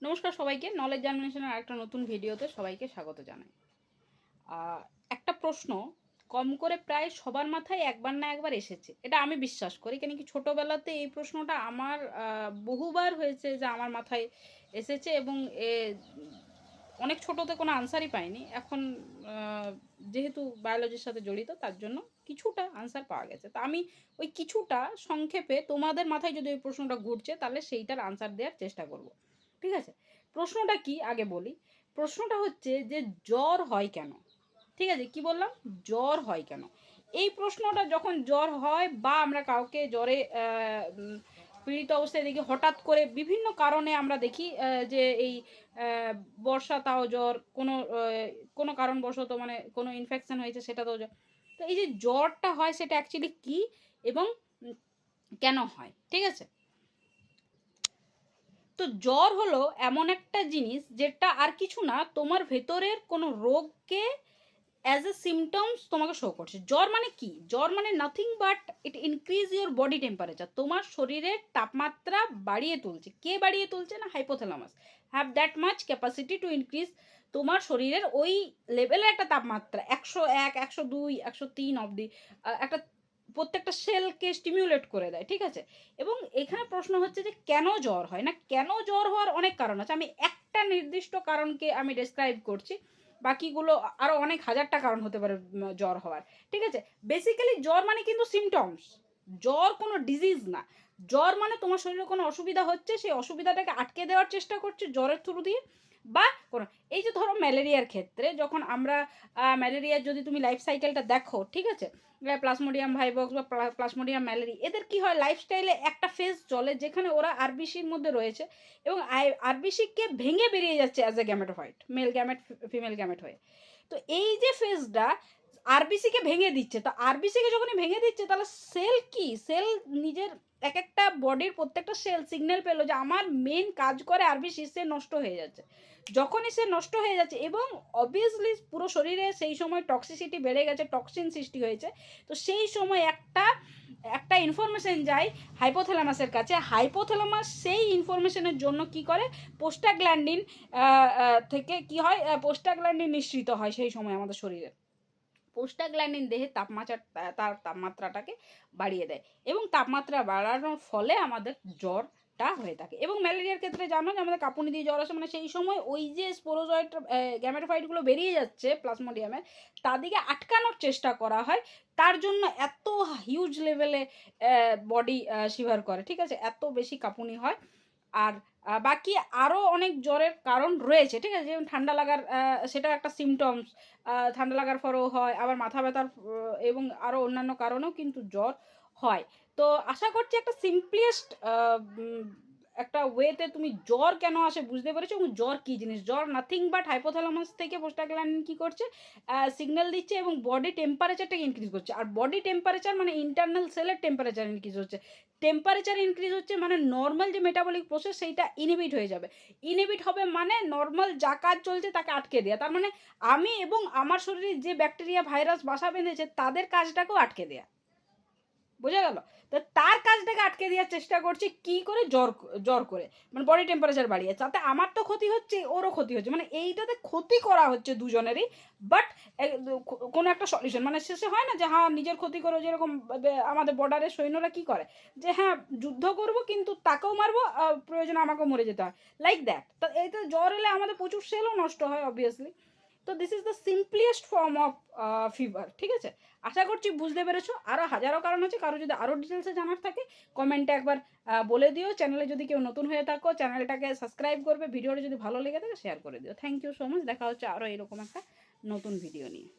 নমস্কার সবাইকে, নলেজ জার্মিনেশনের আরেকটা নতুন ভিডিওতে সবাইকে স্বাগত জানাই। একটা প্রশ্ন কম করে প্রায় সবার মাথায় একবার না একবার এসেছে, এটা আমি বিশ্বাস করি। কেন কি ছোটোবেলাতে এই প্রশ্নটা আমার বহুবার হয়েছে যে আমার মাথায় এসেছে, এবং অনেক ছোটোতে কোনো আনসারই পাইনি। এখন যেহেতু বায়োলজির সাথে জড়িত, তার জন্য কিছুটা আনসার পাওয়া গেছে। তা আমি ওই কিছুটা সংক্ষেপে, তোমাদের মাথায় যদি ওই প্রশ্নটা ঘুরছে তাহলে সেইটার আনসার দেওয়ার চেষ্টা করব। ঠিক আছে? প্রশ্নটা কি আগে বলি। প্রশ্নটা হচ্ছে যে জ্বর হয় কেন? ঠিক আছে, কি বললাম? জ্বর হয় কেন? এই প্রশ্নটা যখন জ্বর হয় বা আমরা কাউকে জ্বরে পীড়িত অবস্থায় দেখি, হঠাৎ করে বিভিন্ন কারণে আমরা দেখি যে এই বর্ষা তাও জ্বর, কোনো কারণবশত মানে কোনো ইনফেকশন হয়েছে সেটাতেও জ্বর। তো এই যে জ্বরটা হয় সেটা অ্যাকচুয়ালি কি এবং কেন হয়? ঠিক আছে, তো জ্বর হলো এমন একটা জিনিস যেটা আর কিছু না, তোমার ভেতরের কোনো রোগকে অ্যাজ এ সিমটমস তোমাকে শো করছে। জ্বর মানে কি? জ্বর মানে nothing but it increase your body temperature. তোমার শরীরের তাপমাত্রা বাড়িয়ে তুলছে। কে বাড়িয়ে তুলছে? না, hypothalamus have that much capacity to increase তোমার শরীরের ওই লেভেলের একটা তাপমাত্রা 101, 102, 103 অবধি একটা প্রত্যেকটা সেলকে স্টিমিউলেট করে দেয়। ঠিক আছে, এবং এখানে প্রশ্ন হচ্ছে যে কেন জ্বর হয় না? কেন জ্বর হওয়ার অনেক কারণ আছে। আমি একটা নির্দিষ্ট কারণকে আমি ডেসক্রাইব করছি, বাকিগুলো আরও অনেক হাজারটা কারণ হতে পারে জ্বর হওয়ার। ঠিক আছে, বেসিক্যালি জ্বর মানে কিন্তু সিমটমস। জ্বর কোনো ডিজিজ না। জ্বর মানে তোমার শরীরে কোনো অসুবিধা হচ্ছে, সেই অসুবিধাটাকে আটকে দেওয়ার চেষ্টা করছে জ্বরের থ্রু দিয়ে। বা কোনো, এই যে ধরো ম্যালেরিয়ার ক্ষেত্রে যখন আমরা ম্যালেরিয়ার যদি তুমি লাইফ সাইকেলটা দেখো, ঠিক আছে, প্লাজমোডিয়াম ভাইভক্স বা প্লাজমোডিয়াম ম্যালেরি, এদের কি হয়? লাইফস্টাইলে একটা ফেজ চলে যেখানে ওরা আরবিসির মধ্যে রয়েছে এবং আরবিসিকে ভেঙে বেরিয়ে যাচ্ছে as a gametophyte, male gamete female gamete হয়ে। তো এই যে ফেজটা আরবিসিকে ভেঙে দিচ্ছে, তো আরবিসিকে যখনই ভেঙে দিচ্ছে তাহলে সেল কি, সেল নিজের এক একটা বডির প্রত্যেকটা সেল সিগন্যাল পেলো যে আমার মেন কাজ করে আরবিসি, সে নষ্ট হয়ে যাচ্ছে। যখনই সে নষ্ট হয়ে যাচ্ছে এবং অবভিয়াসলি পুরো শরীরে সেই সময় টক্সিসিটি বেড়ে গেছে, টক্সিন সৃষ্টি হয়েছে, তো সেই সময় একটা একটা ইনফরমেশন যায় হাইপোথ্যালামাসের কাছে। হাইপোথ্যালামাস সেই ইনফরমেশনের জন্য কি করে, পোস্টাগ্ল্যান্ডিন থেকে কি হয়, পোস্টাগ্ল্যান্ডিন নিঃসৃত হয় সেই সময় আমাদের শরীরে। পোস্টাগ্ল্যান্ডিন দেহে তার তাপমাত্রাটাকে বাড়িয়ে দেয় এবং তাপমাত্রা বাড়ানোর ফলে আমাদের জ্বরটা হয়ে থাকে। এবং ম্যালেরিয়ার ক্ষেত্রে জানো যে আমাদের কাঁপুনি দিয়ে জ্বর আসে, মানে সেই সময় ওই যে স্পোরোজয়েড গ্যামেটোফাইটগুলো বেরিয়ে যাচ্ছে প্লাজমোডিয়ামে, তাদেরকে আটকানোর চেষ্টা করা হয়। তার জন্য এত হিউজ লেভেলে বডি শিভার করে। ঠিক আছে, এত বেশি কাঁপুনি হয়। আর বাকি আরও অনেক জ্বরের কারণ রয়েছে। ঠিক আছে, যেমন ঠান্ডা লাগার, সেটাও একটা সিমটমস। ঠান্ডা লাগার পরেও হয়, আবার মাথা ব্যথার এবং আরও অন্যান্য কারণেও কিন্তু জ্বর হয়। তো আশা করছি একটা সিম্পলেস্ট একটা ওয়েতে তুমি জ্বর কেন আসে বুঝতে পেরেছো, এবং জ্বর কী জিনিস। জ্বর নাথিং বাট হাইপোথ্যালামাস থেকে পোস্টাগ্ল্যান্ডিন কী করছে, সিগন্যাল দিচ্ছে এবং বডি টেম্পারেচারটাকে ইনক্রিজ করছে। আর বডি টেম্পারেচার মানে ইন্টারনাল সেলের টেম্পারেচার ইনক্রিজ হচ্ছে। টেম্পারেচার ইনক্রিজ হচ্ছে মানে নর্মাল যে মেটাবলিক প্রসেস সেইটা ইনহিবিট হয়ে যাবে। ইনহিবিট হবে মানে নর্মাল যা কাজ চলছে তাকে আটকে দেওয়া। তার মানে আমি এবং আমার শরীরে যে ব্যাকটেরিয়া ভাইরাস বাসা বেঁধেছে তাদের কাজটাকেও আটকে দেয়া। বোঝা গেল? তো তার কাজটাকে আটকে দেওয়ার চেষ্টা করছি কি করে, জ্বর করে, মানে বডি টেম্পারেচার বাড়িয়ে। তাতে আমার তো ক্ষতি হচ্ছে, ওরও ক্ষতি হচ্ছে, মানে এইটাতে ক্ষতি করা হচ্ছে দুজনেরই। বাট কোনো একটা সলিউশন, মানে শেষে হয় না যে হ্যাঁ নিজের ক্ষতি করো, যেরকম আমাদের বর্ডারের সৈন্যরা কি করে যে হ্যাঁ যুদ্ধ করব কিন্তু তাকেও মারবো, প্রয়োজনে আমাকেও মরে যেতে হয়, লাইক দ্যাট। তো এইতে জ্বর এলে আমাদের প্রচুর সেলও নষ্ট হয় অবভিয়াসলি। তো this is the simplest form of fever. ঠিক আছে, আশা করছি বুঝতে পেরেছো। আরও হাজারো কারণ আছে, কারো যদি আরও ডিটেলসে জানার থাকে কমেন্টে একবার বলে দিও। চ্যানেলে যদি কেউ নতুন হয়ে থাকো চ্যানেলটাকে সাবস্ক্রাইব করবে, ভিডিওটা যদি ভালো লেগে থাকে শেয়ার করে দিও। Thank you so much. দেখা হচ্ছে আরও এরকম একটা নতুন ভিডিও নিয়ে।